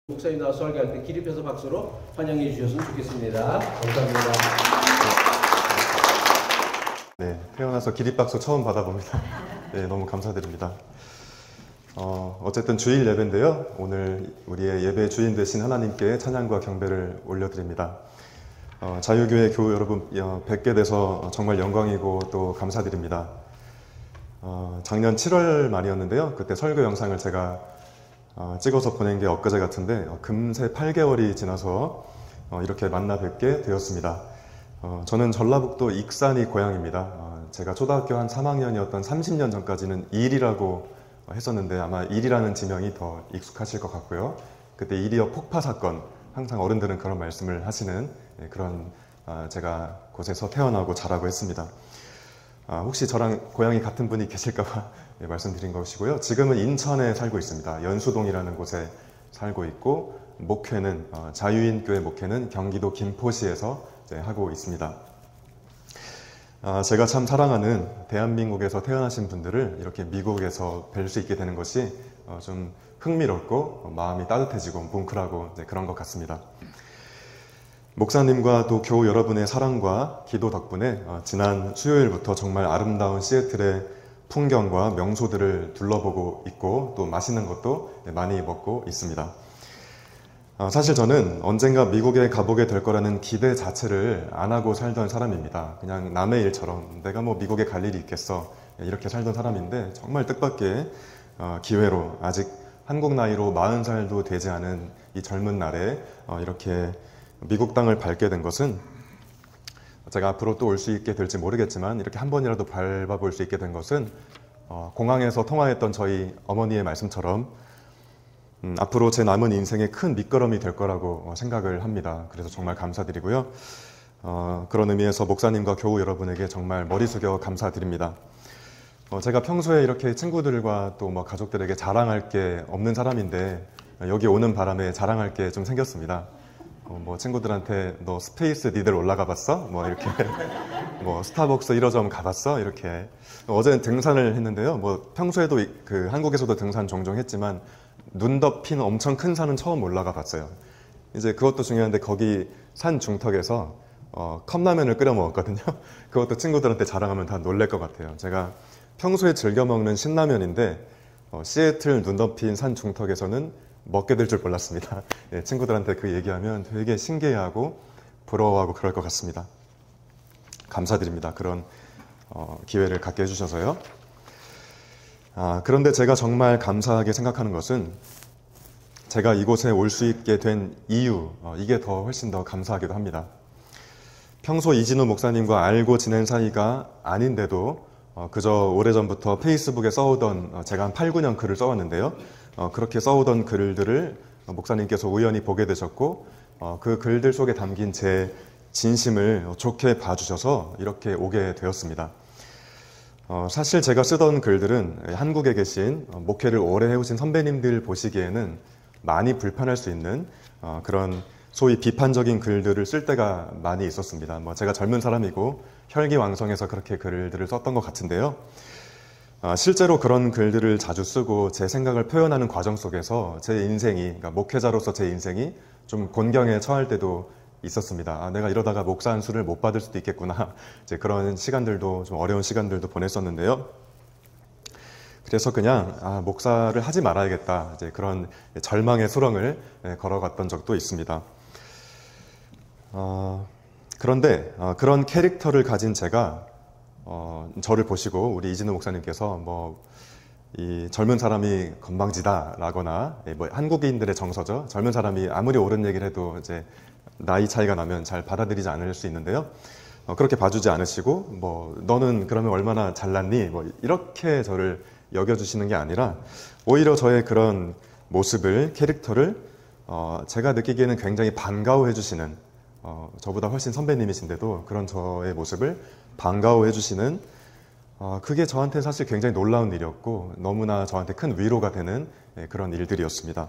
목사님 나와서 설교할 때 기립해서 박수로 환영해 주셨으면 좋겠습니다. 감사합니다. 네, 태어나서 기립박수 처음 받아봅니다. 네, 너무 감사드립니다. 어쨌든 주일 예배인데요. 오늘 우리의 예배 주인 되신 하나님께 찬양과 경배를 올려드립니다. 자유교회 교우 여러분 뵙게 돼서 정말 영광이고 또 감사드립니다. 작년 7월 말이었는데요. 그때 설교 영상을 제가 찍어서 보낸 게 엊그제 같은데 금세 8개월이 지나서 이렇게 만나 뵙게 되었습니다. 저는 전라북도 익산이 고향입니다. 제가 초등학교 한 3학년이었던 30년 전까지는 일이라고 했었는데 아마 일이라는 지명이 더 익숙하실 것 같고요. 그때 일이어 폭파 사건, 항상 어른들은 그런 말씀을 하시는 그런 제가 곳에서 태어나고 자라고 했습니다. 혹시 저랑 고향이 같은 분이 계실까봐 말씀드린 것이고요. 지금은 인천에 살고 있습니다. 연수동이라는 곳에 살고 있고 목회는 자유인교회 목회는 경기도 김포시에서 하고 있습니다. 제가 참 사랑하는 대한민국에서 태어나신 분들을 이렇게 미국에서 뵐 수 있게 되는 것이 좀 흥미롭고 마음이 따뜻해지고 뭉클하고 그런 것 같습니다. 목사님과 또 교우 여러분의 사랑과 기도 덕분에 지난 수요일부터 정말 아름다운 시애틀의 풍경과 명소들을 둘러보고 있고 또 맛있는 것도 많이 먹고 있습니다. 사실 저는 언젠가 미국에 가보게 될 거라는 기대 자체를 안 하고 살던 사람입니다. 그냥 남의 일처럼 내가 뭐 미국에 갈 일이 있겠어 이렇게 살던 사람인데 정말 뜻밖의 기회로 아직 한국 나이로 40살도 되지 않은 이 젊은 날에 이렇게 미국 땅을 밟게 된 것은 제가 앞으로 또 올 수 있게 될지 모르겠지만 이렇게 한 번이라도 밟아볼 수 있게 된 것은 공항에서 통화했던 저희 어머니의 말씀처럼 앞으로 제 남은 인생의 큰 밑거름이 될 거라고 생각을 합니다. 그래서 정말 감사드리고요. 그런 의미에서 목사님과 교우 여러분에게 정말 머리 숙여 감사드립니다. 제가 평소에 이렇게 친구들과 또 뭐 가족들에게 자랑할 게 없는 사람인데 여기 오는 바람에 자랑할 게 좀 생겼습니다. 뭐 친구들한테 너 스페이스 니들 올라가 봤어? 뭐 이렇게 뭐 스타벅스 1호점 가봤어? 이렇게 어제는 등산을 했는데요. 뭐 평소에도 그 한국에서도 등산 종종 했지만 눈 덮인 엄청 큰 산은 처음 올라가 봤어요. 이제 그것도 중요한데 거기 산 중턱에서 컵라면을 끓여 먹었거든요. 그것도 친구들한테 자랑하면 다 놀랄 것 같아요. 제가 평소에 즐겨 먹는 신라면인데 시애틀 눈 덮인 산 중턱에서는 먹게 될 줄 몰랐습니다. 예, 친구들한테 그 얘기하면 되게 신기해하고 부러워하고 그럴 것 같습니다. 감사드립니다. 그런 기회를 갖게 해주셔서요. 그런데 제가 정말 감사하게 생각하는 것은 제가 이곳에 올 수 있게 된 이유, 이게 더 훨씬 더 감사하기도 합니다. 평소 이진우 목사님과 알고 지낸 사이가 아닌데도 그저 오래전부터 페이스북에 써오던 제가 한 8, 9년 글을 써왔는데요. 그렇게 써오던 글들을 목사님께서 우연히 보게 되셨고 그 글들 속에 담긴 제 진심을 좋게 봐주셔서 이렇게 오게 되었습니다. 사실 제가 쓰던 글들은 한국에 계신 목회를 오래 해오신 선배님들 보시기에는 많이 불편할 수 있는 그런 소위 비판적인 글들을 쓸 때가 많이 있었습니다. 제가 젊은 사람이고 혈기왕성해서 그렇게 글들을 썼던 것 같은데요. 실제로 그런 글들을 자주 쓰고 제 생각을 표현하는 과정 속에서 제 인생이, 그러니까 목회자로서 제 인생이 좀 곤경에 처할 때도 있었습니다. 내가 이러다가 목사 한 수를 못 받을 수도 있겠구나. 이제 그런 시간들도 좀 어려운 시간들도 보냈었는데요. 그래서 그냥 목사를 하지 말아야겠다. 이제 그런 절망의 수렁을 걸어갔던 적도 있습니다. 그런데 그런 캐릭터를 가진 제가 저를 보시고 우리 이진우 목사님께서 이 젊은 사람이 건방지다라거나 뭐 한국인들의 정서죠. 젊은 사람이 아무리 옳은 얘기를 해도 이제 나이 차이가 나면 잘 받아들이지 않을 수 있는데요. 그렇게 봐주지 않으시고 너는 그러면 얼마나 잘났니? 이렇게 저를 여겨주시는 게 아니라 오히려 저의 그런 모습을 캐릭터를 제가 느끼기에는 굉장히 반가워해 주시는 저보다 훨씬 선배님이신데도 그런 저의 모습을 반가워해 주시는 그게 저한테 사실 굉장히 놀라운 일이었고 너무나 저한테 큰 위로가 되는 그런 일들이었습니다.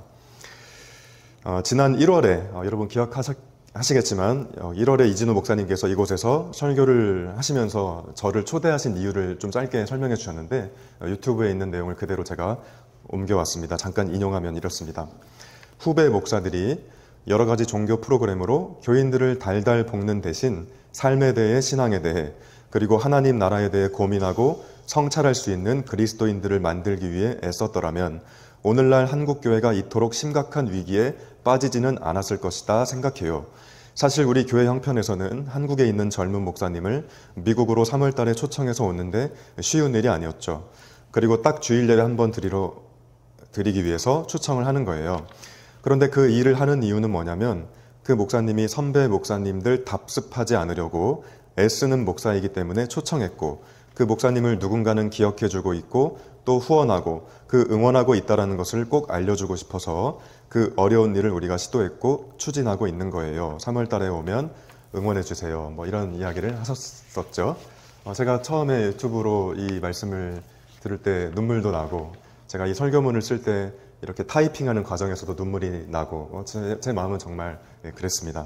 지난 1월에 여러분 기억하시겠지만 1월에 이진우 목사님께서 이곳에서 설교를 하시면서 저를 초대하신 이유를 좀 짧게 설명해 주셨는데 유튜브에 있는 내용을 그대로 제가 옮겨왔습니다. 잠깐 인용하면 이렇습니다. 후배 목사들이 여러 가지 종교 프로그램으로 교인들을 달달 볶는 대신 삶에 대해, 신앙에 대해, 그리고 하나님 나라에 대해 고민하고 성찰할 수 있는 그리스도인들을 만들기 위해 애썼더라면 오늘날 한국교회가 이토록 심각한 위기에 빠지지는 않았을 것이다 생각해요. 사실 우리 교회 형편에서는 한국에 있는 젊은 목사님을 미국으로 3월 달에 초청해서 오는데 쉬운 일이 아니었죠. 그리고 딱 주일 예배 한번 드리기 위해서 초청을 하는 거예요. 그런데 그 일을 하는 이유는 뭐냐면 그 목사님이 선배 목사님들 답습하지 않으려고 애쓰는 목사이기 때문에 초청했고, 그 목사님을 누군가는 기억해주고 있고 또 후원하고 그 응원하고 있다는 것을 꼭 알려주고 싶어서 그 어려운 일을 우리가 시도했고 추진하고 있는 거예요. 3월 달에 오면 응원해주세요. 뭐 이런 이야기를 하셨었죠. 제가 처음에 유튜브로 이 말씀을 들을 때 눈물도 나고, 제가 이 설교문을 쓸 때 이렇게 타이핑하는 과정에서도 눈물이 나고, 제 마음은 정말 그랬습니다.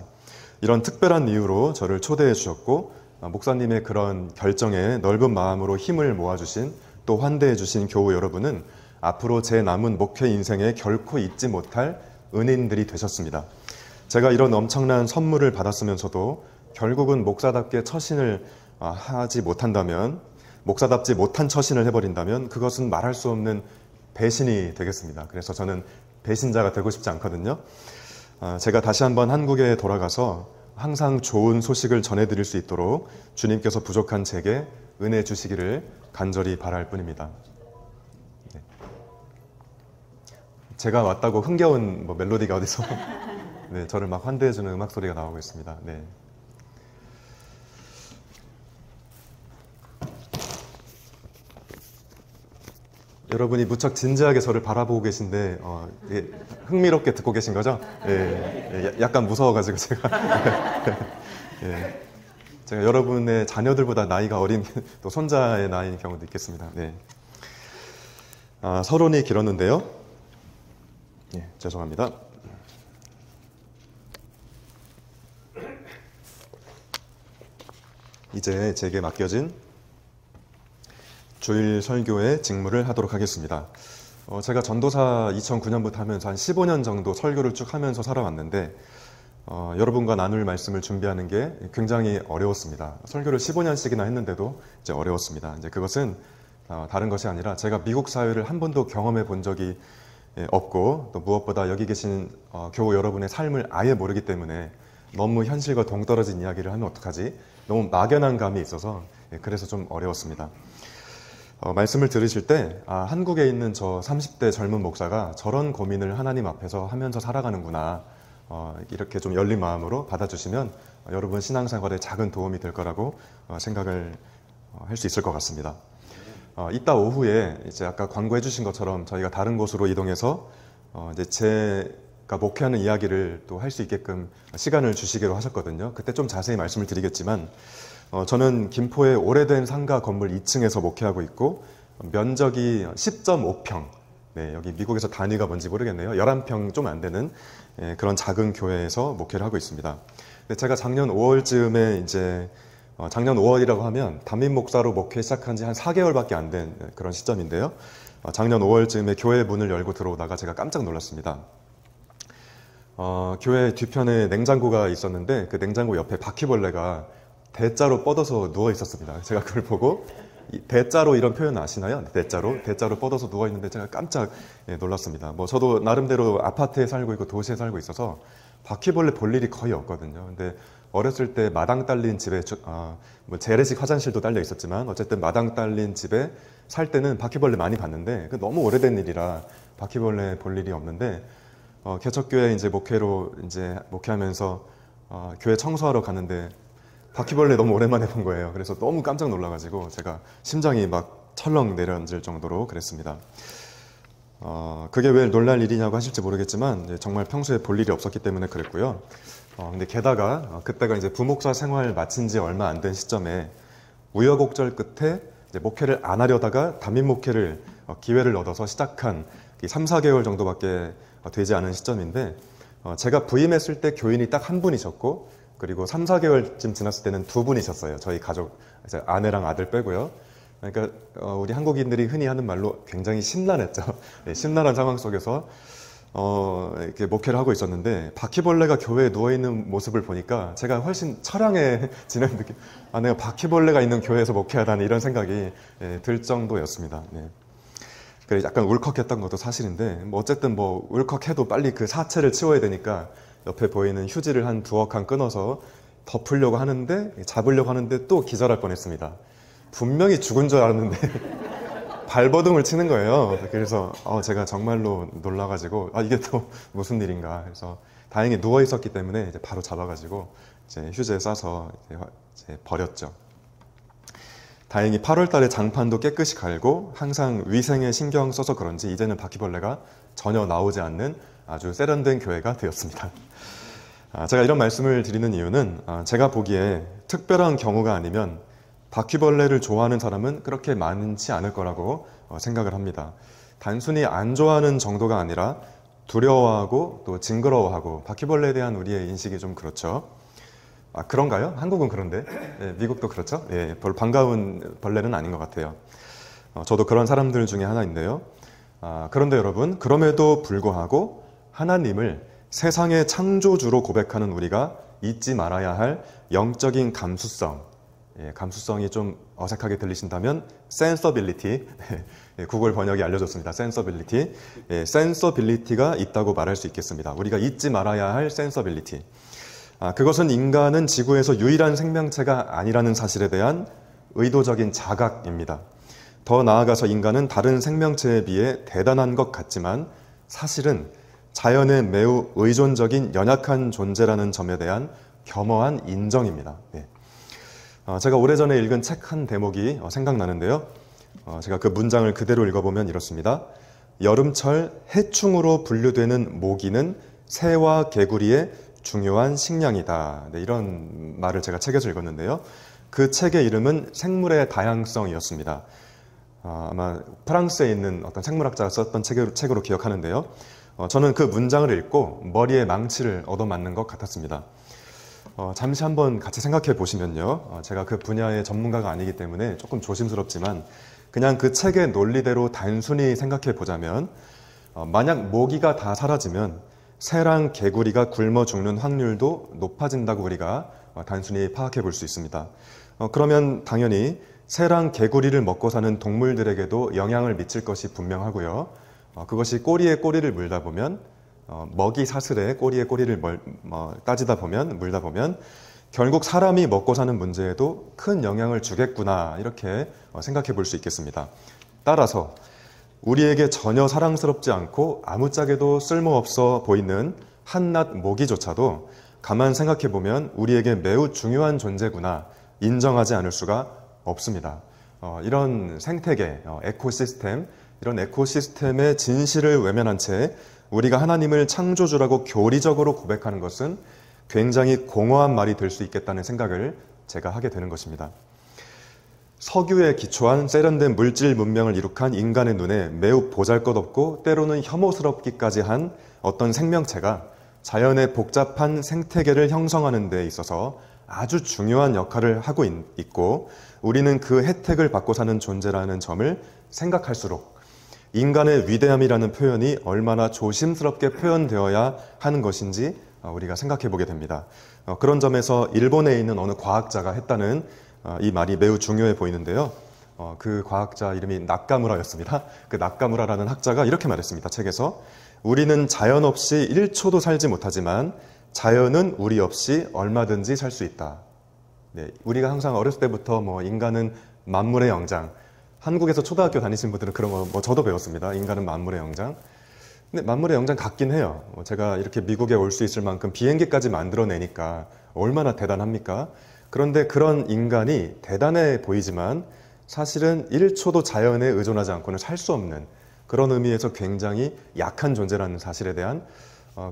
이런 특별한 이유로 저를 초대해 주셨고, 목사님의 그런 결정에 넓은 마음으로 힘을 모아주신, 또 환대해 주신 교우 여러분은 앞으로 제 남은 목회 인생에 결코 잊지 못할 은인들이 되셨습니다. 제가 이런 엄청난 선물을 받았으면서도 결국은 목사답게 처신을 하지 못한다면, 목사답지 못한 처신을 해버린다면 그것은 말할 수 없는 배신이 되겠습니다. 그래서 저는 배신자가 되고 싶지 않거든요. 제가 다시 한번 한국에 돌아가서 항상 좋은 소식을 전해드릴 수 있도록 주님께서 부족한 제게 은혜 주시기를 간절히 바랄 뿐입니다. 네. 제가 왔다고 흥겨운 멜로디가 어디서 네, 저를 막 환대해주는 음악 소리가 나오고 있습니다. 네. 여러분이 무척 진지하게 저를 바라보고 계신데 흥미롭게 듣고 계신 거죠? 약간 무서워가지고 제가 제가 여러분의 자녀들보다 나이가 어린 또 손자의 나이인 경우도 있겠습니다. 네. 서론이 길었는데요. 죄송합니다. 이제 제게 맡겨진 주일 설교의 직무를 하도록 하겠습니다. 제가 전도사 2009년부터 하면서 한 15년 정도 설교를 쭉 하면서 살아왔는데 여러분과 나눌 말씀을 준비하는 게 굉장히 어려웠습니다. 설교를 15년씩이나 했는데도 이제 어려웠습니다. 이제 그것은 다른 것이 아니라 제가 미국 사회를 한 번도 경험해 본 적이 없고, 또 무엇보다 여기 계신 교우 여러분의 삶을 아예 모르기 때문에 너무 현실과 동떨어진 이야기를 하면 어떡하지? 너무 막연한 감이 있어서 그래서 좀 어려웠습니다. 말씀을 들으실 때 한국에 있는 저 30대 젊은 목사가 저런 고민을 하나님 앞에서 하면서 살아가는구나, 이렇게 좀 열린 마음으로 받아주시면 여러분 신앙생활에 작은 도움이 될 거라고 생각을 할 수 있을 것 같습니다. 이따 오후에 이제 아까 광고해 주신 것처럼 저희가 다른 곳으로 이동해서 이제 제가 목회하는 이야기를 또 할 수 있게끔 시간을 주시기로 하셨거든요. 그때 좀 자세히 말씀을 드리겠지만 저는 김포의 오래된 상가 건물 2층에서 목회하고 있고, 면적이 10.5평, 네, 여기 미국에서 단위가 뭔지 모르겠네요. 11평 좀 안 되는 그런 작은 교회에서 목회를 하고 있습니다. 제가 작년 5월쯤에 이제 작년 5월이라고 하면 담임 목사로 목회 시작한 지 한 4개월밖에 안 된 그런 시점인데요. 작년 5월쯤에 교회 문을 열고 들어오다가 제가 깜짝 놀랐습니다. 교회 뒤편에 냉장고가 있었는데 그 냉장고 옆에 바퀴벌레가 대자로 뻗어서 누워 있었습니다. 제가 그걸 보고, 대자로 이런 표현 아시나요? 대자로 뻗어서 누워 있는데 제가 깜짝 놀랐습니다. 저도 나름대로 아파트에 살고 있고 도시에 살고 있어서 바퀴벌레 볼 일이 거의 없거든요. 근데 어렸을 때 마당 딸린 집에 재래식 화장실도 딸려 있었지만 어쨌든 마당 딸린 집에 살 때는 바퀴벌레 많이 봤는데 너무 오래된 일이라 바퀴벌레 볼 일이 없는데, 개척교회 이제 목회하면서 교회 청소하러 갔는데 바퀴벌레 너무 오랜만에 본 거예요. 그래서 너무 깜짝 놀라가지고 제가 심장이 막 철렁 내려앉을 정도로 그랬습니다. 그게 왜 놀랄 일이냐고 하실지 모르겠지만 정말 평소에 볼 일이 없었기 때문에 그랬고요. 근데 게다가 그때가 이제 부목사 생활 마친 지 얼마 안 된 시점에 우여곡절 끝에 이제 목회를 안 하려다가 담임 목회를 기회를 얻어서 시작한 3, 4개월 정도밖에 되지 않은 시점인데, 제가 부임했을 때 교인이 딱 한 분이셨고, 그리고 3, 4개월쯤 지났을 때는 두 분이셨어요. 저희 가족, 아내랑 아들 빼고요. 그러니까 우리 한국인들이 흔히 하는 말로 굉장히 심란했죠. 네, 심란한 상황 속에서 이렇게 목회를 하고 있었는데 바퀴벌레가 교회에 누워있는 모습을 보니까 제가 훨씬 처량해지는 느낌. 아, 내가 바퀴벌레가 있는 교회에서 목회하다니 이런 생각이 들 정도였습니다. 네. 그래 약간 울컥했던 것도 사실인데 뭐 어쨌든 뭐 울컥해도 빨리 그 사체를 치워야 되니까 옆에 보이는 휴지를 한 두어 칸 끊어서 덮으려고 하는데 잡으려고 하는데 또 기절할 뻔했습니다. 분명히 죽은 줄 알았는데 발버둥을 치는 거예요. 그래서 제가 정말로 놀라가지고 이게 또 무슨 일인가. 그래서 다행히 누워 있었기 때문에 이제 바로 잡아가지고 이제 휴지에 싸서 이제 버렸죠. 다행히 8월 달에 장판도 깨끗이 갈고 항상 위생에 신경 써서 그런지 이제는 바퀴벌레가 전혀 나오지 않는 아주 세련된 교회가 되었습니다. 제가 이런 말씀을 드리는 이유는 제가 보기에 특별한 경우가 아니면 바퀴벌레를 좋아하는 사람은 그렇게 많지 않을 거라고 생각을 합니다. 단순히 안 좋아하는 정도가 아니라 두려워하고 또 징그러워하고 바퀴벌레에 대한 우리의 인식이 좀 그렇죠. 그런가요? 한국은 그런데 미국도 그렇죠? 별로 반가운 벌레는 아닌 것 같아요. 저도 그런 사람들 중에 하나인데요. 그런데 여러분, 그럼에도 불구하고 하나님을 세상의 창조주로 고백하는 우리가 잊지 말아야 할 영적인 감수성, 감수성이 좀 어색하게 들리신다면 sensibility, 구글 번역이 알려줬습니다. sensibility가 있다고 말할 수 있겠습니다. 우리가 잊지 말아야 할 sensibility. 그것은 인간은 지구에서 유일한 생명체가 아니라는 사실에 대한 의도적인 자각입니다. 더 나아가서 인간은 다른 생명체에 비해 대단한 것 같지만 사실은 자연에 매우 의존적인 연약한 존재라는 점에 대한 겸허한 인정입니다. 제가 오래전에 읽은 책 한 대목이 생각나는데요. 제가 그 문장을 그대로 읽어보면 이렇습니다. 여름철 해충으로 분류되는 모기는 새와 개구리의 중요한 식량이다. 이런 말을 제가 책에서 읽었는데요. 그 책의 이름은 생물의 다양성이었습니다. 아마 프랑스에 있는 어떤 생물학자가 썼던 책으로 기억하는데요. 저는 그 문장을 읽고 머리에 망치를 얻어맞는 것 같았습니다. 잠시 한번 같이 생각해 보시면요. 제가 그 분야의 전문가가 아니기 때문에 조금 조심스럽지만 그냥 그 책의 논리대로 단순히 생각해 보자면 만약 모기가 다 사라지면 새랑 개구리가 굶어 죽는 확률도 높아진다고 우리가 단순히 파악해 볼 수 있습니다. 그러면 당연히 새랑 개구리를 먹고 사는 동물들에게도 영향을 미칠 것이 분명하고요. 그것이 꼬리에 꼬리를 물다 보면 먹이 사슬에 꼬리에 꼬리를 물다 보면 결국 사람이 먹고 사는 문제에도 큰 영향을 주겠구나 이렇게 생각해 볼 수 있겠습니다. 따라서 우리에게 전혀 사랑스럽지 않고 아무짝에도 쓸모없어 보이는 한낱 모기조차도 가만 생각해 보면 우리에게 매우 중요한 존재구나 인정하지 않을 수가 없습니다. 이런 생태계, 에코시스템, 이런 에코시스템의 진실을 외면한 채 우리가 하나님을 창조주라고 교리적으로 고백하는 것은 굉장히 공허한 말이 될 수 있겠다는 생각을 제가 하게 되는 것입니다. 석유에 기초한 세련된 물질 문명을 이룩한 인간의 눈에 매우 보잘것없고 때로는 혐오스럽기까지 한 어떤 생명체가 자연의 복잡한 생태계를 형성하는 데 있어서 아주 중요한 역할을 하고 있고 우리는 그 혜택을 받고 사는 존재라는 점을 생각할수록 인간의 위대함이라는 표현이 얼마나 조심스럽게 표현되어야 하는 것인지 우리가 생각해 보게 됩니다. 그런 점에서 일본에 있는 어느 과학자가 했다는 이 말이 매우 중요해 보이는데요. 그 과학자 이름이 나카무라였습니다. 그 나카무라라는 학자가 이렇게 말했습니다. 책에서 우리는 자연 없이 1초도 살지 못하지만 자연은 우리 없이 얼마든지 살 수 있다. 우리가 항상 어렸을 때부터 인간은 만물의 영장, 한국에서 초등학교 다니신 분들은 그런 거 저도 배웠습니다. 인간은 만물의 영장. 근데 만물의 영장 같긴 해요. 제가 이렇게 미국에 올 수 있을 만큼 비행기까지 만들어내니까 얼마나 대단합니까? 그런데 그런 인간이 대단해 보이지만 사실은 1초도 자연에 의존하지 않고는 살 수 없는 그런 의미에서 굉장히 약한 존재라는 사실에 대한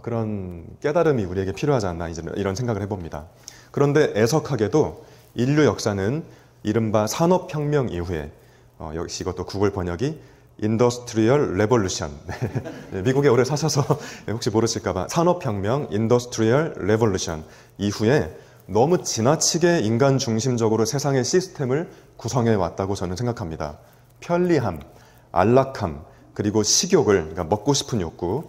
그런 깨달음이 우리에게 필요하지 않나 이런 생각을 해봅니다. 그런데 애석하게도 인류 역사는 이른바 산업혁명 이후에 역시 이것도 구글 번역이 인더스트리얼 레볼루션. 미국에 오래 사셔서 혹시 모르실까봐 산업혁명 인더스트리얼 레볼루션 이후에 너무 지나치게 인간 중심적으로 세상의 시스템을 구성해 왔다고 저는 생각합니다. 편리함, 안락함, 그리고 식욕을, 그러니까 먹고 싶은 욕구,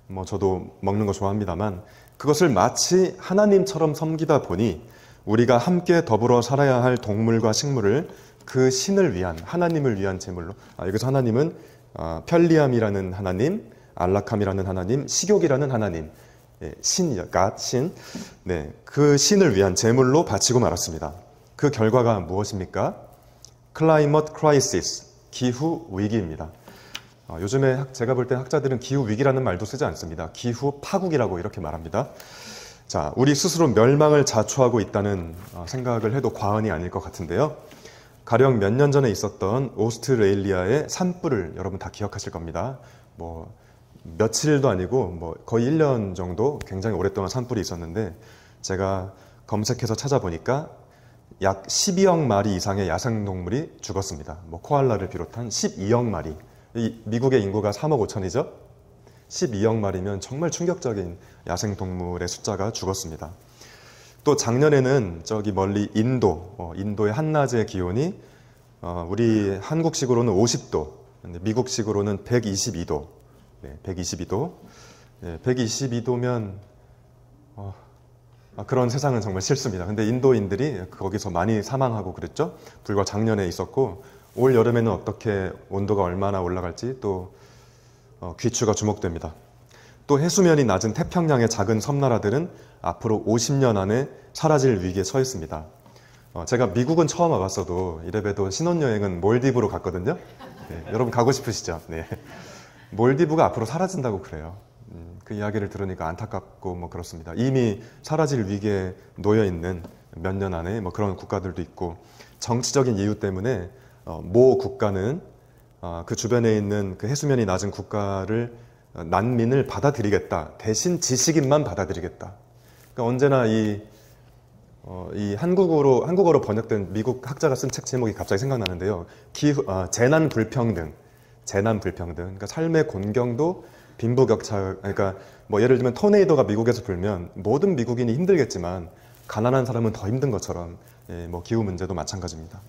뭐 저도 먹는 거 좋아합니다만 그것을 마치 하나님처럼 섬기다 보니 우리가 함께 더불어 살아야 할 동물과 식물을 그 신을 위한, 하나님을 위한 제물로, 여기서 하나님은 편리함이라는 하나님, 안락함이라는 하나님, 식욕이라는 하나님, 신, 신, 그 신을 위한 제물로 바치고 말았습니다. 그 결과가 무엇입니까? Climate Crisis, 기후 위기입니다. 요즘에 제가 볼 때 학자들은 기후 위기라는 말도 쓰지 않습니다. 기후 파국이라고 이렇게 말합니다. 자, 우리 스스로 멸망을 자초하고 있다는 생각을 해도 과언이 아닐 것 같은데요. 가령 몇 년 전에 있었던 오스트레일리아의 산불을 여러분 다 기억하실 겁니다. 뭐 며칠도 아니고 뭐 거의 1년 정도 굉장히 오랫동안 산불이 있었는데 제가 검색해서 찾아보니까 약 12억 마리 이상의 야생동물이 죽었습니다. 뭐 코알라를 비롯한 12억 마리. 미국의 인구가 3억 5천이죠. 12억 마리면 정말 충격적인 야생동물의 숫자가 죽었습니다. 또 작년에는 저기 멀리 인도의 한낮의 기온이 우리 한국식으로는 50도, 미국식으로는 122도, 122도, 122도면 그런 세상은 정말 싫습니다. 근데 인도인들이 거기서 많이 사망하고 그랬죠. 불과 작년에 있었고 올 여름에는 어떻게 온도가 얼마나 올라갈지 또 귀추가 주목됩니다. 또 해수면이 낮은 태평양의 작은 섬나라들은 앞으로 50년 안에 사라질 위기에 처했습니다. 제가 미국은 처음 와봤어도 이래봬도 신혼여행은 몰디브로 갔거든요. 여러분 가고 싶으시죠? 네. 몰디브가 앞으로 사라진다고 그래요. 그 이야기를 들으니까 안타깝고 뭐 그렇습니다. 이미 사라질 위기에 놓여 있는 몇 년 안에 뭐 그런 국가들도 있고 정치적인 이유 때문에 모 국가는 그 주변에 있는 그 해수면이 낮은 국가를 난민을 받아들이겠다. 대신 지식인만 받아들이겠다. 그러니까 언제나 이 한국어로 번역된 미국 학자가 쓴 책 제목이 갑자기 생각나는데요. 재난 불평등. 그러니까 삶의 곤경도 빈부격차. 그러니까 뭐 예를 들면 토네이도가 미국에서 불면 모든 미국인이 힘들겠지만 가난한 사람은 더 힘든 것처럼 뭐 기후 문제도 마찬가지입니다.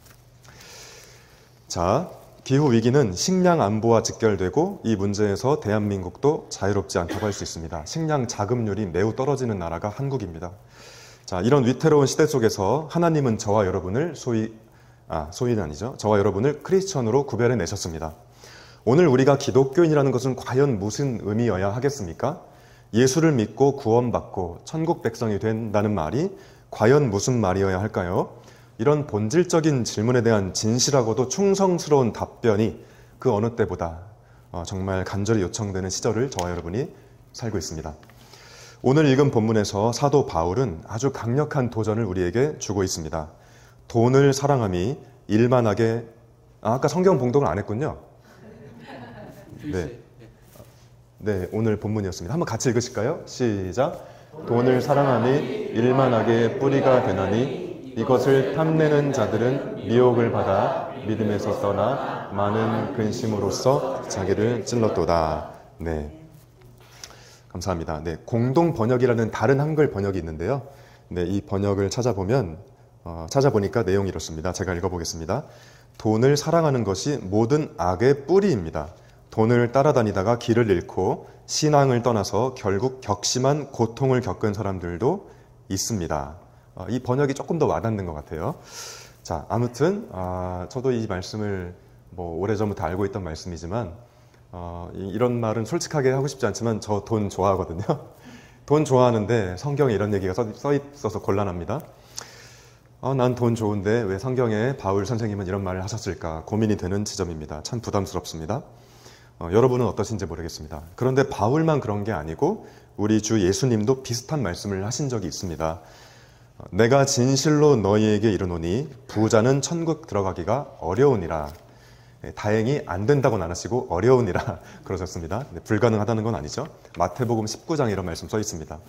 자, 기후 위기는 식량 안보와 직결되고 이 문제에서 대한민국도 자유롭지 않다고 할 수 있습니다. 식량 자급률이 매우 떨어지는 나라가 한국입니다. 자, 이런 위태로운 시대 속에서 하나님은 저와 여러분을 소위는 아니죠. 저와 여러분을 크리스천으로 구별해 내셨습니다. 오늘 우리가 기독교인이라는 것은 과연 무슨 의미여야 하겠습니까? 예수를 믿고 구원받고 천국 백성이 된다는 말이 과연 무슨 말이어야 할까요? 이런 본질적인 질문에 대한 진실하고도 충성스러운 답변이 그 어느 때보다 정말 간절히 요청되는 시절을 저와 여러분이 살고 있습니다. 오늘 읽은 본문에서 사도 바울은 아주 강력한 도전을 우리에게 주고 있습니다. 돈을 사랑함이 일만하게 아까 성경 봉독을 안 했군요. 네, 오늘 본문이었습니다. 한번 같이 읽으실까요? 시작. 돈을 사랑함이 일만하게 뿌리가 되나니 이것을 탐내는 자들은 미혹을 받아 믿음에서 떠나 많은 근심으로써 자기를 찔렀도다. 네, 감사합니다. 네, 공동 번역이라는 다른 한글 번역이 있는데요. 네, 이 번역을 찾아보니까 내용이 이렇습니다. 제가 읽어보겠습니다. 돈을 사랑하는 것이 모든 악의 뿌리입니다. 돈을 따라다니다가 길을 잃고 신앙을 떠나서 결국 격심한 고통을 겪은 사람들도 있습니다. 이 번역이 조금 더 와닿는 것 같아요. 자, 아무튼 저도 이 말씀을 뭐 오래전부터 알고 있던 말씀이지만 이런 말은 솔직하게 하고 싶지 않지만 저 돈 좋아하거든요. 돈 좋아하는데 성경에 이런 얘기가 써 있어서 곤란합니다. 난 돈 좋은데 왜 성경에 바울 선생님은 이런 말을 하셨을까 고민이 되는 지점입니다. 참 부담스럽습니다. 여러분은 어떠신지 모르겠습니다. 그런데 바울만 그런 게 아니고 우리 주 예수님도 비슷한 말씀을 하신 적이 있습니다. 내가 진실로 너희에게 이르노니 부자는 천국 들어가기가 어려우니라. 다행히 안 된다고는 안 하시고 어려우니라 그러셨습니다. 불가능하다는 건 아니죠. 마태복음 19장에 이런 말씀 써 있습니다.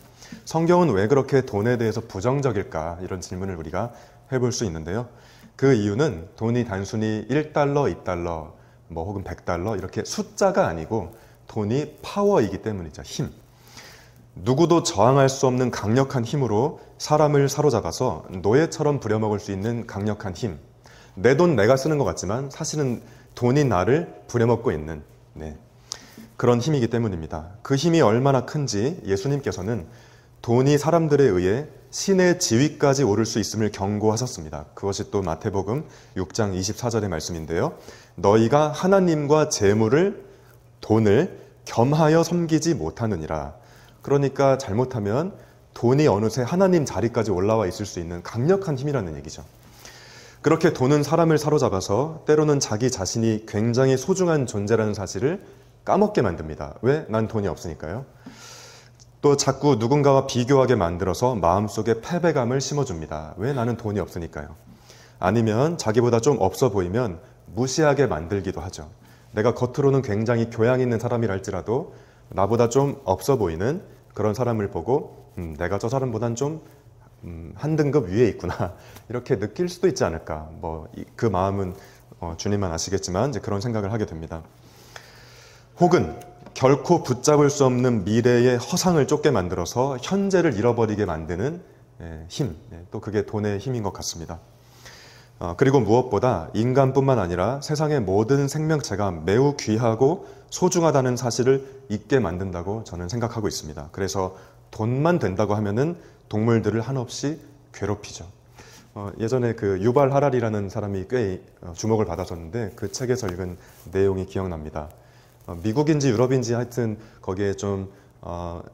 성경은 왜 그렇게 돈에 대해서 부정적일까? 이런 질문을 우리가 해볼 수 있는데요. 그 이유는 돈이 단순히 1달러, 2달러, 뭐 혹은 100달러 이렇게 숫자가 아니고 돈이 파워이기 때문이죠. 힘. 누구도 저항할 수 없는 강력한 힘으로 사람을 사로잡아서 노예처럼 부려먹을 수 있는 강력한 힘. 내 돈 내가 쓰는 것 같지만 사실은 돈이 나를 부려먹고 있는. 그런 힘이기 때문입니다. 그 힘이 얼마나 큰지 예수님께서는 돈이 사람들에 의해 신의 지위까지 오를 수 있음을 경고하셨습니다. 그것이 또 마태복음 6장 24절의 말씀인데요. 너희가 하나님과 재물을, 돈을 겸하여 섬기지 못하느니라. 그러니까 잘못하면 돈이 어느새 하나님 자리까지 올라와 있을 수 있는 강력한 힘이라는 얘기죠. 그렇게 돈은 사람을 사로잡아서 때로는 자기 자신이 굉장히 소중한 존재라는 사실을 까먹게 만듭니다. 왜? 난 돈이 없으니까요. 또 자꾸 누군가와 비교하게 만들어서 마음속에 패배감을 심어줍니다. 왜? 나는 돈이 없으니까요. 아니면 자기보다 좀 없어 보이면 무시하게 만들기도 하죠. 내가 겉으로는 굉장히 교양 있는 사람이랄지라도 나보다 좀 없어 보이는 그런 사람을 보고 내가 저 사람보단 좀 한 등급 위에 있구나 이렇게 느낄 수도 있지 않을까. 그 마음은 주님만 아시겠지만 이제 그런 생각을 하게 됩니다. 혹은 결코 붙잡을 수 없는 미래의 허상을 쫓게 만들어서 현재를 잃어버리게 만드는 힘, 또 그게 돈의 힘인 것 같습니다. 그리고 무엇보다 인간뿐만 아니라 세상의 모든 생명체가 매우 귀하고 소중하다는 사실을 잊게 만든다고 저는 생각하고 있습니다. 그래서 돈만 된다고 하면은 동물들을 한없이 괴롭히죠. 예전에 그 유발 하라리라는 사람이 꽤 주목을 받았었는데 그 책에서 읽은 내용이 기억납니다. 미국인지 유럽인지 하여튼 거기에 좀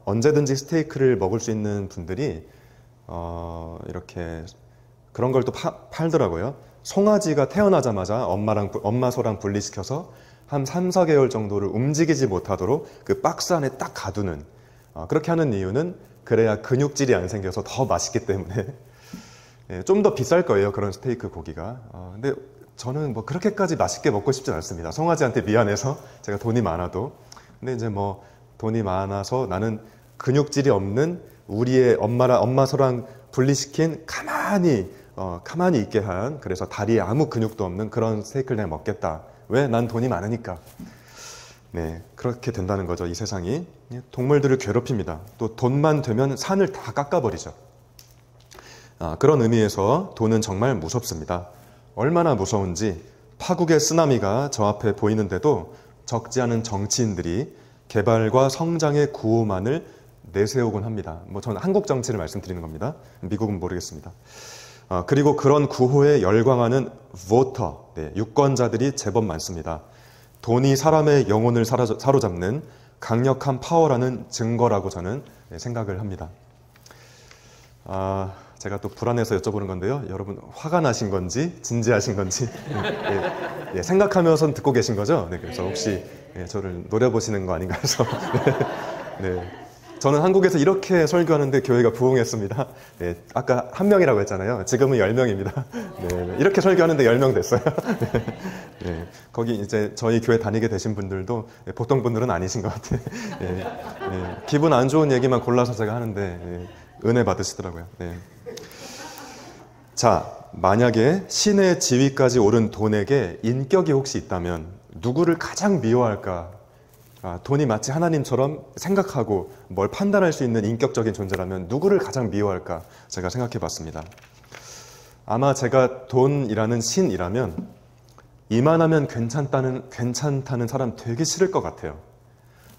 언제든지 스테이크를 먹을 수 있는 분들이 이렇게 그런 걸 또 팔더라고요. 송아지가 태어나자마자 엄마 소랑 분리시켜서 한 3, 4개월 정도를 움직이지 못하도록 그 박스 안에 딱 가두는, 그렇게 하는 이유는 그래야 근육질이 안 생겨서 더 맛있기 때문에 좀 더 비쌀 거예요, 그런 스테이크 고기가. 근데 저는 그렇게까지 맛있게 먹고 싶지 않습니다. 송아지한테 미안해서 제가 돈이 많아도. 근데 이제 돈이 많아서 나는 근육질이 없는 우리의 엄마 소랑 분리시킨 가만히 있게 한, 그래서 다리에 아무 근육도 없는 그런 스테이크를 내가 먹겠다. 왜? 난 돈이 많으니까. 네, 그렇게 된다는 거죠, 이 세상이. 동물들을 괴롭힙니다. 또 돈만 되면 산을 다 깎아버리죠. 그런 의미에서 돈은 정말 무섭습니다. 얼마나 무서운지 파국의 쓰나미가 저 앞에 보이는데도 적지 않은 정치인들이 개발과 성장의 구호만을 내세우곤 합니다. 저는 한국 정치를 말씀드리는 겁니다. 미국은 모르겠습니다. 그리고 그런 구호에 열광하는 voter, 유권자들이 제법 많습니다. 돈이 사람의 영혼을 사로잡는 강력한 파워라는 증거라고 저는 생각을 합니다. 제가 또 불안해서 여쭤보는 건데요. 여러분 화가 나신 건지 진지하신 건지 생각하면서 듣고 계신 거죠? 네, 그래서 혹시 저를 노려보시는 거 아닌가 해서 네. 저는 한국에서 이렇게 설교하는데 교회가 부흥했습니다. 네, 아까 한 명이라고 했잖아요. 지금은 10명입니다. 네, 이렇게 설교하는데 10명 됐어요. 네, 거기 이제 저희 교회 다니게 되신 분들도 보통 분들은 아니신 것 같아요. 네, 기분 안 좋은 얘기만 골라서 제가 하는데 은혜 받으시더라고요. 네. 자, 만약에 신의 지위까지 오른 돈에게 인격이 혹시 있다면 누구를 가장 미워할까? 돈이 마치 하나님처럼 생각하고 뭘 판단할 수 있는 인격적인 존재라면 누구를 가장 미워할까 제가 생각해 봤습니다. 아마 제가 돈이라는 신이라면 이만하면 괜찮다는 사람 되게 싫을 것 같아요.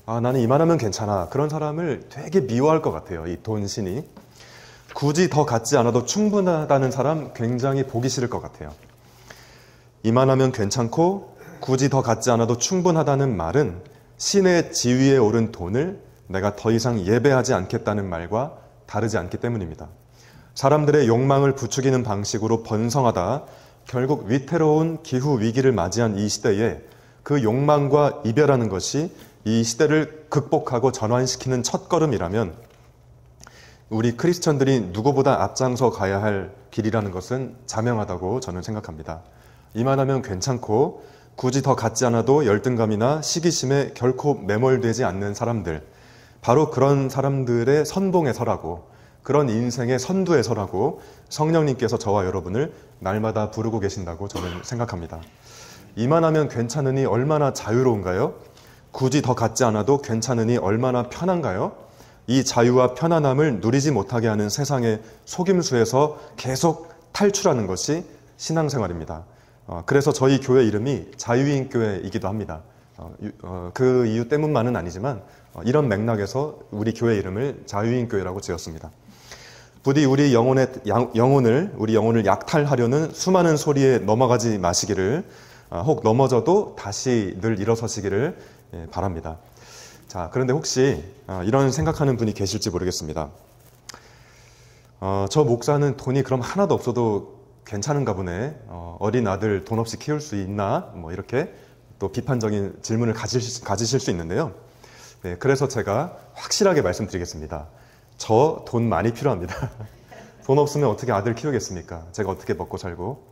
나는 이만하면 괜찮아. 그런 사람을 되게 미워할 것 같아요. 이 돈 신이. 굳이 더 갖지 않아도 충분하다는 사람 굉장히 보기 싫을 것 같아요. 이만하면 괜찮고 굳이 더 갖지 않아도 충분하다는 말은 신의 지위에 오른 돈을 내가 더 이상 예배하지 않겠다는 말과 다르지 않기 때문입니다. 사람들의 욕망을 부추기는 방식으로 번성하다 결국 위태로운 기후 위기를 맞이한 이 시대에 그 욕망과 이별하는 것이 이 시대를 극복하고 전환시키는 첫걸음이라면 우리 크리스천들이 누구보다 앞장서 가야 할 길이라는 것은 자명하다고 저는 생각합니다. 이만하면 괜찮고 굳이 더 갖지 않아도 열등감이나 시기심에 결코 매몰되지 않는 사람들, 바로 그런 사람들의 선봉에 서라고, 그런 인생의 선두에 서라고 성령님께서 저와 여러분을 날마다 부르고 계신다고 저는 생각합니다. 이만하면 괜찮으니 얼마나 자유로운가요? 굳이 더 갖지 않아도 괜찮으니 얼마나 편한가요? 이 자유와 편안함을 누리지 못하게 하는 세상의 속임수에서 계속 탈출하는 것이 신앙생활입니다. 그래서 저희 교회 이름이 자유인교회이기도 합니다. 그 이유 때문만은 아니지만 이런 맥락에서 우리 교회 이름을 자유인교회라고 지었습니다. 부디 우리 영혼을 약탈하려는 수많은 소리에 넘어가지 마시기를, 혹 넘어져도 다시 늘 일어서시기를 바랍니다. 자, 그런데 혹시 이런 생각하는 분이 계실지 모르겠습니다. 저 목사는 돈이 그럼 하나도 없어도 괜찮은가 보네. 어린 아들 돈 없이 키울 수 있나? 뭐 이렇게 또 비판적인 질문을 가지실 수 있는데요. 네, 그래서 제가 확실하게 말씀드리겠습니다. 저 돈 많이 필요합니다. 돈 없으면 어떻게 아들 키우겠습니까? 제가 어떻게 먹고 살고.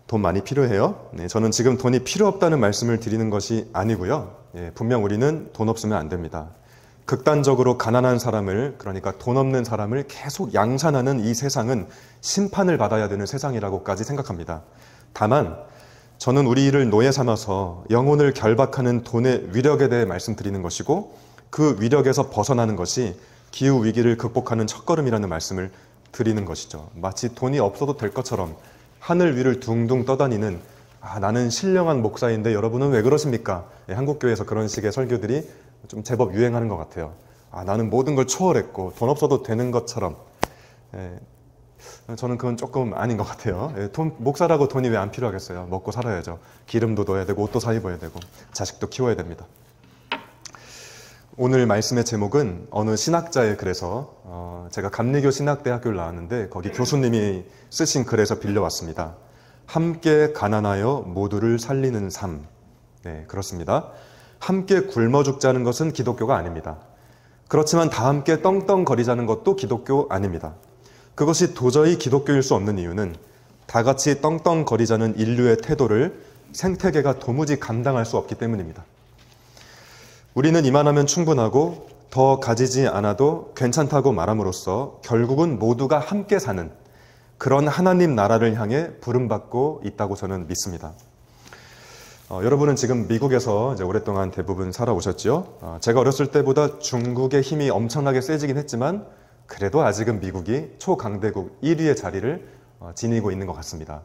돈 많이 필요해요. 네, 저는 지금 돈이 필요 없다는 말씀을 드리는 것이 아니고요. 분명 우리는 돈 없으면 안 됩니다. 극단적으로 가난한 사람을, 그러니까 돈 없는 사람을 계속 양산하는 이 세상은 심판을 받아야 되는 세상이라고까지 생각합니다. 다만 저는 우리를 노예 삼아서 영혼을 결박하는 돈의 위력에 대해 말씀드리는 것이고, 그 위력에서 벗어나는 것이 기후 위기를 극복하는 첫걸음이라는 말씀을 드리는 것이죠. 마치 돈이 없어도 될 것처럼 하늘 위를 둥둥 떠다니는, 나는 신령한 목사인데 여러분은 왜 그러십니까? 한국교회에서 그런 식의 설교들이 좀 제법 유행하는 것 같아요. 나는 모든 걸 초월했고 돈 없어도 되는 것처럼. 저는 그건 조금 아닌 것 같아요. 목사라고 돈이 왜 안 필요하겠어요? 먹고 살아야죠. 기름도 넣어야 되고 옷도 사 입어야 되고 자식도 키워야 됩니다. 오늘 말씀의 제목은 어느 신학자의 글에서, 제가 감리교 신학대학교를 나왔는데 거기 교수님이 쓰신 글에서 빌려왔습니다. 함께 가난하여 모두를 살리는 삶. 네, 그렇습니다. 함께 굶어 죽자는 것은 기독교가 아닙니다. 그렇지만 다 함께 떵떵거리자는 것도 기독교 아닙니다. 그것이 도저히 기독교일 수 없는 이유는 다 같이 떵떵거리자는 인류의 태도를 생태계가 도무지 감당할 수 없기 때문입니다. 우리는 이만하면 충분하고 더 가지지 않아도 괜찮다고 말함으로써 결국은 모두가 함께 사는 그런 하나님 나라를 향해 부름받고 있다고 저는 믿습니다. 여러분은 지금 미국에서 이제 오랫동안 대부분 살아오셨죠. 제가 어렸을 때보다 중국의 힘이 엄청나게 세지긴 했지만 그래도 아직은 미국이 초강대국 1위의 자리를 지니고 있는 것 같습니다.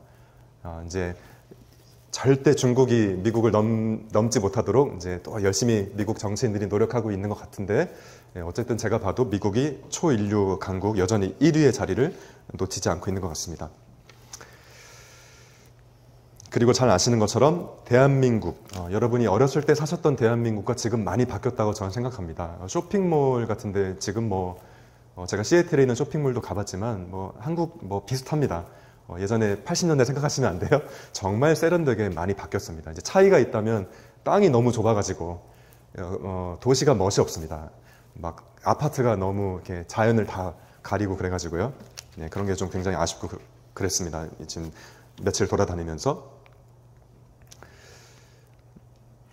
이제 절대 중국이 미국을 넘지 못하도록 이제 또 열심히 미국 정치인들이 노력하고 있는 것 같은데, 어쨌든 제가 봐도 미국이 초인류 강국 여전히 1위의 자리를 놓치지 않고 있는 것 같습니다. 그리고 잘 아시는 것처럼 대한민국, 여러분이 어렸을 때 사셨던 대한민국과 지금 많이 바뀌었다고 저는 생각합니다. 쇼핑몰 같은데 지금 제가 시애틀에 있는 쇼핑몰도 가봤지만 한국 비슷합니다. 예전에 80년대 생각하시면 안 돼요. 정말 세련되게 많이 바뀌었습니다. 이제 차이가 있다면 땅이 너무 좁아가지고 도시가 멋이 없습니다. 막 아파트가 너무 이렇게 자연을 다 가리고 그래가지고요. 네, 그런 게 좀 굉장히 아쉽고 그랬습니다. 지금 며칠 돌아다니면서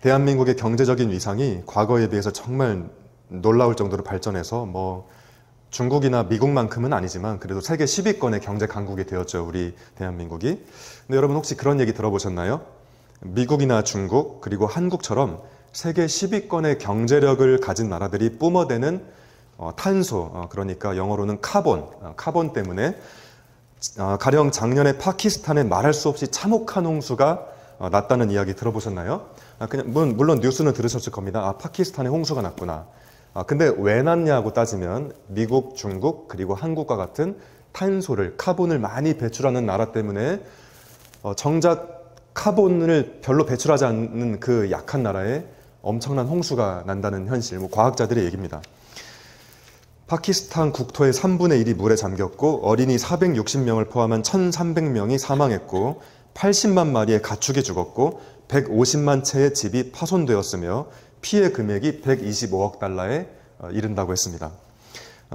대한민국의 경제적인 위상이 과거에 비해서 정말 놀라울 정도로 발전해서 중국이나 미국만큼은 아니지만 그래도 세계 10위권의 경제 강국이 되었죠, 우리 대한민국이. 근데 여러분 혹시 그런 얘기 들어보셨나요? 미국이나 중국 그리고 한국처럼 세계 10위권의 경제력을 가진 나라들이 뿜어대는 탄소, 그러니까 영어로는 카본 때문에 가령 작년에 파키스탄에 말할 수 없이 참혹한 홍수가 났다는 이야기 들어보셨나요? 물론 뉴스는 들으셨을 겁니다. 파키스탄에 홍수가 났구나. 근데 왜 났냐고 따지면 미국, 중국, 그리고 한국과 같은 탄소를, 카본을 많이 배출하는 나라 때문에 정작 카본을 별로 배출하지 않는 그 약한 나라에 엄청난 홍수가 난다는 현실, 과학자들의 얘기입니다. 파키스탄 국토의 3분의 1이 물에 잠겼고 어린이 460명을 포함한 1,300명이 사망했고 80만 마리의 가축이 죽었고 150만 채의 집이 파손되었으며 피해 금액이 125억 달러에 이른다고 했습니다.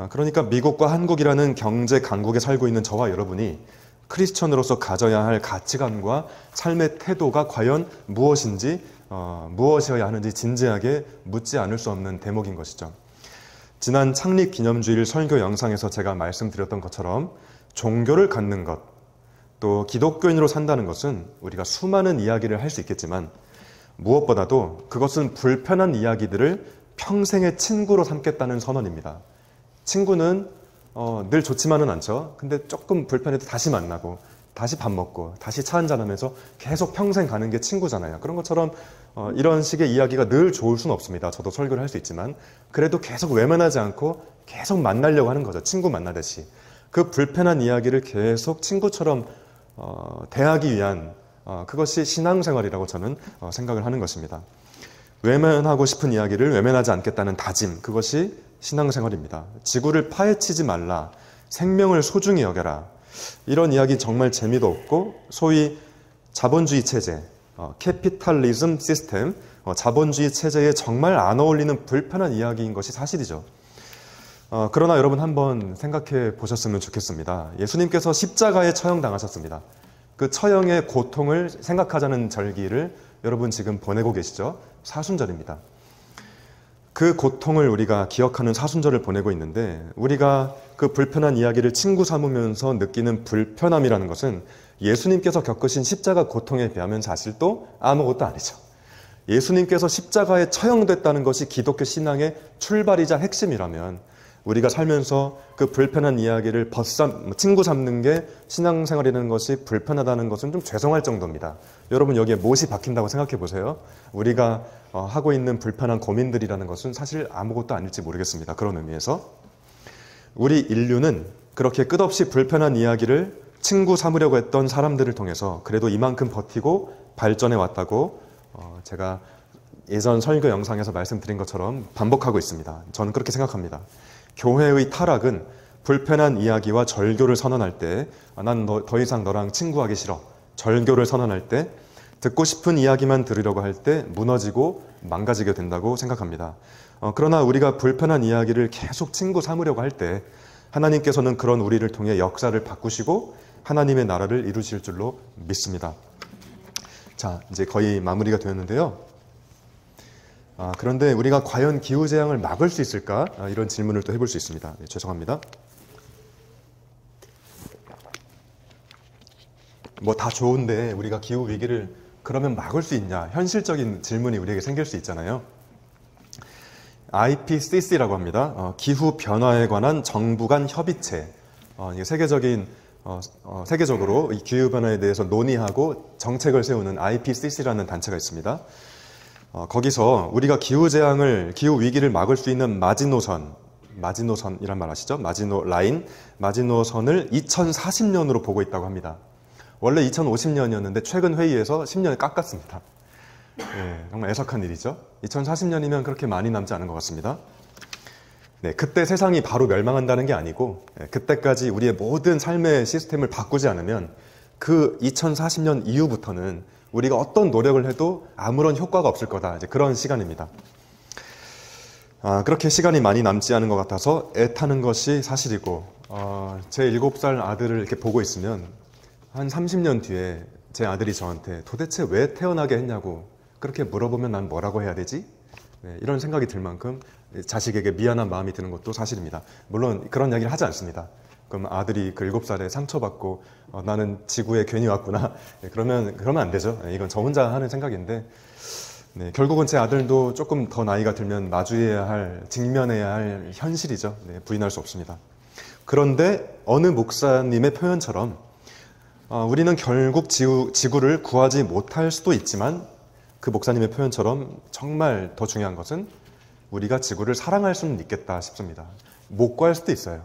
그러니까 미국과 한국이라는 경제 강국에 살고 있는 저와 여러분이 크리스천으로서 가져야 할 가치관과 삶의 태도가 과연 무엇인지, 무엇이어야 하는지 진지하게 묻지 않을 수 없는 대목인 것이죠. 지난 창립기념주일 설교 영상에서 제가 말씀드렸던 것처럼 종교를 갖는 것, 또 기독교인으로 산다는 것은 우리가 수많은 이야기를 할 수 있겠지만 무엇보다도 그것은 불편한 이야기들을 평생의 친구로 삼겠다는 선언입니다. 친구는 늘 좋지만은 않죠. 근데 조금 불편해도 다시 만나고 다시 밥 먹고 다시 차 한잔 하면서 계속 평생 가는 게 친구잖아요. 그런 것처럼 이런 식의 이야기가 늘 좋을 수는 없습니다. 저도 설교를 할 수 있지만 그래도 계속 외면하지 않고 계속 만나려고 하는 거죠. 친구 만나듯이. 그 불편한 이야기를 계속 친구처럼 대하기 위한 그것이 신앙생활이라고 저는 생각을 하는 것입니다. 외면하고 싶은 이야기를 외면하지 않겠다는 다짐, 그것이 신앙생활입니다. 지구를 파헤치지 말라, 생명을 소중히 여겨라. 이런 이야기 정말 재미도 없고 소위 자본주의 체제, 캐피탈리즘 시스템, 자본주의 체제에 정말 안 어울리는 불편한 이야기인 것이 사실이죠. 그러나 여러분 한번 생각해 보셨으면 좋겠습니다. 예수님께서 십자가에 처형당하셨습니다. 그 처형의 고통을 생각하자는 절기를 여러분 지금 보내고 계시죠? 사순절입니다. 그 고통을 우리가 기억하는 사순절을 보내고 있는데 우리가 그 불편한 이야기를 친구 삼으면서 느끼는 불편함이라는 것은 예수님께서 겪으신 십자가 고통에 비하면 사실 또 아무것도 아니죠. 예수님께서 십자가에 처형됐다는 것이 기독교 신앙의 출발이자 핵심이라면 우리가 살면서 그 불편한 이야기를 친구 삼는 게 신앙생활이라는 것이 불편하다는 것은 좀 죄송할 정도입니다. 여러분 여기에 못이 박힌다고 생각해 보세요. 우리가 하고 있는 불편한 고민들이라는 것은 사실 아무것도 아닐지 모르겠습니다. 그런 의미에서 우리 인류는 그렇게 끝없이 불편한 이야기를 친구 삼으려고 했던 사람들을 통해서 그래도 이만큼 버티고 발전해 왔다고 제가 예전 설교 영상에서 말씀드린 것처럼 반복하고 있습니다. 저는 그렇게 생각합니다. 교회의 타락은 불편한 이야기와 절교를 선언할 때 난 더 이상 너랑 친구하기 싫어. 절교를 선언할 때 듣고 싶은 이야기만 들으려고 할 때 무너지고 망가지게 된다고 생각합니다. 그러나 우리가 불편한 이야기를 계속 친구 삼으려고 할 때 하나님께서는 그런 우리를 통해 역사를 바꾸시고 하나님의 나라를 이루실 줄로 믿습니다. 자, 이제 거의 마무리가 되었는데요. 그런데 우리가 과연 기후재앙을 막을 수 있을까? 이런 질문을 또 해볼 수 있습니다. 네, 죄송합니다. 뭐 다 좋은데 우리가 기후위기를 그러면 막을 수 있냐? 현실적인 질문이 우리에게 생길 수 있잖아요. IPCC라고 합니다. 기후변화에 관한 정부 간 협의체. 세계적으로 이 기후변화에 대해서 논의하고 정책을 세우는 IPCC라는 단체가 있습니다. 거기서 우리가 기후위기를 막을 수 있는 마지노선이란 말 아시죠? 마지노선을 2040년으로 보고 있다고 합니다. 원래 2050년이었는데 최근 회의에서 10년을 깎았습니다. 네, 정말 애석한 일이죠. 2040년이면 그렇게 많이 남지 않은 것 같습니다. 네, 그때 세상이 바로 멸망한다는 게 아니고 그때까지 우리의 모든 삶의 시스템을 바꾸지 않으면 그 2040년 이후부터는 우리가 어떤 노력을 해도 아무런 효과가 없을 거다. 이제 그런 시간입니다. 그렇게 시간이 많이 남지 않은 것 같아서 애타는 것이 사실이고 제 7살 아들을 이렇게 보고 있으면 한 30년 뒤에 제 아들이 저한테 도대체 왜 태어나게 했냐고 그렇게 물어보면 난 뭐라고 해야 되지? 네, 이런 생각이 들 만큼 자식에게 미안한 마음이 드는 것도 사실입니다. 물론 그런 이야기를 하지 않습니다. 그럼 아들이 그 7살에 상처받고 나는 지구에 괜히 왔구나. 네, 그러면 안 되죠. 네, 이건 저 혼자 하는 생각인데 네, 결국은 제 아들도 조금 더 나이가 들면 직면해야 할 현실이죠. 네, 부인할 수 없습니다. 그런데 어느 목사님의 표현처럼 우리는 결국 지구를 구하지 못할 수도 있지만 그 목사님의 표현처럼 정말 더 중요한 것은 우리가 지구를 사랑할 수는 있겠다 싶습니다. 못 구할 수도 있어요.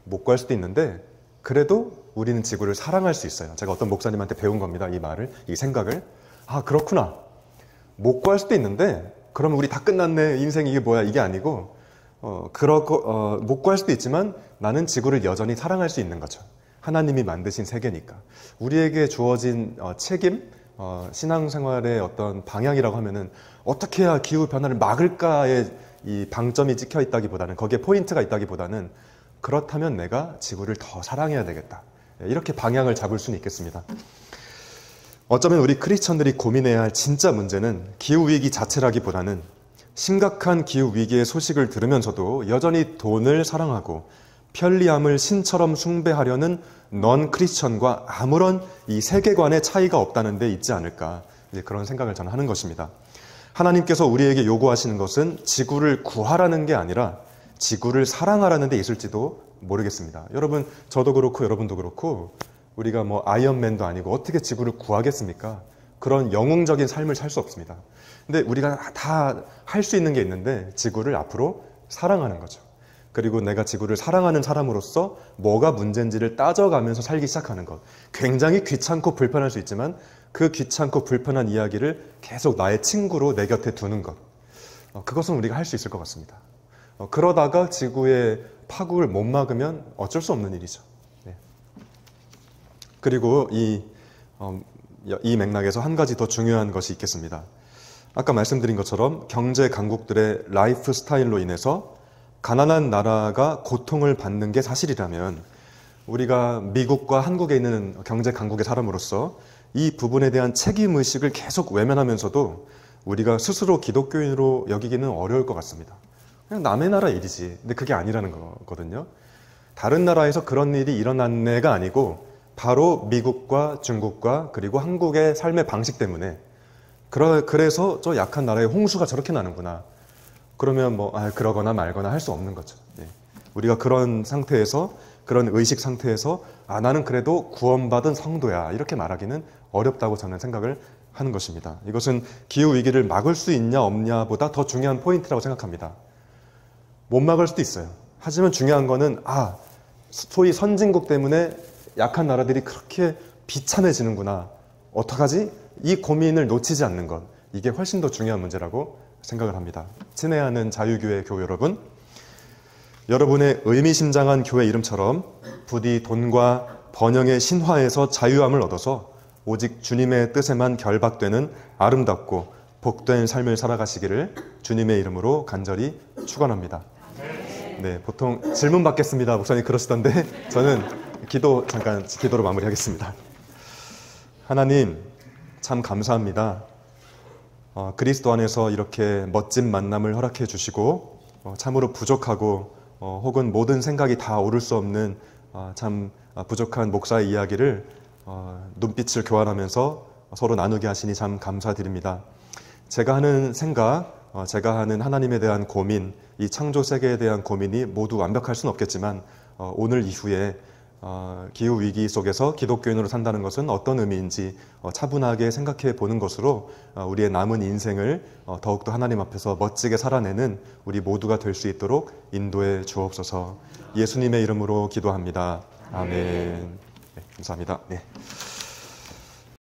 못 구할 수도 있는데 그래도 우리는 지구를 사랑할 수 있어요. 제가 어떤 목사님한테 배운 겁니다. 이 생각을. 그렇구나. 못 구할 수도 있는데 그러면 우리 다 끝났네. 인생 이게 뭐야. 이게 아니고 못 구할 수도 있지만 나는 지구를 여전히 사랑할 수 있는 거죠. 하나님이 만드신 세계니까. 우리에게 주어진 책임, 신앙생활의 어떤 방향이라고 하면은 어떻게 해야 기후변화를 막을까에 이 방점이 찍혀 있다기보다는 거기에 포인트가 있다기보다는 그렇다면 내가 지구를 더 사랑해야 되겠다. 이렇게 방향을 잡을 수는 있겠습니다. 어쩌면 우리 크리스천들이 고민해야 할 진짜 문제는 기후위기 자체라기보다는 심각한 기후위기의 소식을 들으면서도 여전히 돈을 사랑하고 편리함을 신처럼 숭배하려는 넌 크리스천과 아무런 이 세계관의 차이가 없다는 데 있지 않을까. 이제 그런 생각을 저는 하는 것입니다. 하나님께서 우리에게 요구하시는 것은 지구를 구하라는 게 아니라 지구를 사랑하라는 데 있을지도 모르겠습니다. 여러분, 저도 그렇고 여러분도 그렇고 우리가 뭐 아이언맨도 아니고 어떻게 지구를 구하겠습니까? 그런 영웅적인 삶을 살 수 없습니다. 근데 우리가 다 할 수 있는 게 있는데 지구를 앞으로 사랑하는 거죠. 그리고 내가 지구를 사랑하는 사람으로서 뭐가 문제인지를 따져가면서 살기 시작하는 것. 굉장히 귀찮고 불편할 수 있지만 그 귀찮고 불편한 이야기를 계속 나의 친구로 내 곁에 두는 것. 그것은 우리가 할 수 있을 것 같습니다. 그러다가 지구의 파국을 못 막으면 어쩔 수 없는 일이죠. 네. 그리고 이 맥락에서 한 가지 더 중요한 것이 있겠습니다. 아까 말씀드린 것처럼 경제 강국들의 라이프 스타일로 인해서 가난한 나라가 고통을 받는 게 사실이라면 우리가 미국과 한국에 있는 경제 강국의 사람으로서 이 부분에 대한 책임의식을 계속 외면하면서도 우리가 스스로 기독교인으로 여기기는 어려울 것 같습니다. 그냥 남의 나라 일이지. 근데 그게 아니라는 거거든요. 다른 나라에서 그런 일이 일어난 애가 아니고 바로 미국과 중국과 그리고 한국의 삶의 방식 때문에 그래서 저 약한 나라의 홍수가 저렇게 나는구나. 그러면 그러거나 말거나 할 수 없는 거죠. 네. 우리가 그런 상태에서 그런 의식 상태에서 나는 그래도 구원받은 성도야 이렇게 말하기는 어렵다고 저는 생각을 하는 것입니다. 이것은 기후위기를 막을 수 있냐 없냐보다 더 중요한 포인트라고 생각합니다. 못 막을 수도 있어요. 하지만 중요한 거는 소위 선진국 때문에 약한 나라들이 그렇게 비참해지는구나. 어떡하지? 이 고민을 놓치지 않는 것. 이게 훨씬 더 중요한 문제라고 생각을 합니다. 친애하는 자유교회 교우 여러분, 여러분의 의미심장한 교회 이름처럼 부디 돈과 번영의 신화에서 자유함을 얻어서 오직 주님의 뜻에만 결박되는 아름답고 복된 삶을 살아가시기를 주님의 이름으로 간절히 축원합니다. 네, 보통 질문 받겠습니다. 목사님 그러시던데 저는 기도로 마무리하겠습니다. 하나님, 참 감사합니다. 그리스도 안에서 이렇게 멋진 만남을 허락해 주시고 참으로 부족하고 혹은 모든 생각이 다 오를 수 없는 참 부족한 목사의 이야기를 눈빛을 교환하면서 서로 나누게 하시니 참 감사드립니다. 제가 하는 생각, 제가 하는 하나님에 대한 고민, 이 창조 세계에 대한 고민이 모두 완벽할 수는 없겠지만 오늘 이후에 기후위기 속에서 기독교인으로 산다는 것은 어떤 의미인지 차분하게 생각해 보는 것으로 우리의 남은 인생을 더욱더 하나님 앞에서 멋지게 살아내는 우리 모두가 될 수 있도록 인도해 주옵소서. 예수님의 이름으로 기도합니다. 아멘. 네, 감사합니다. 네.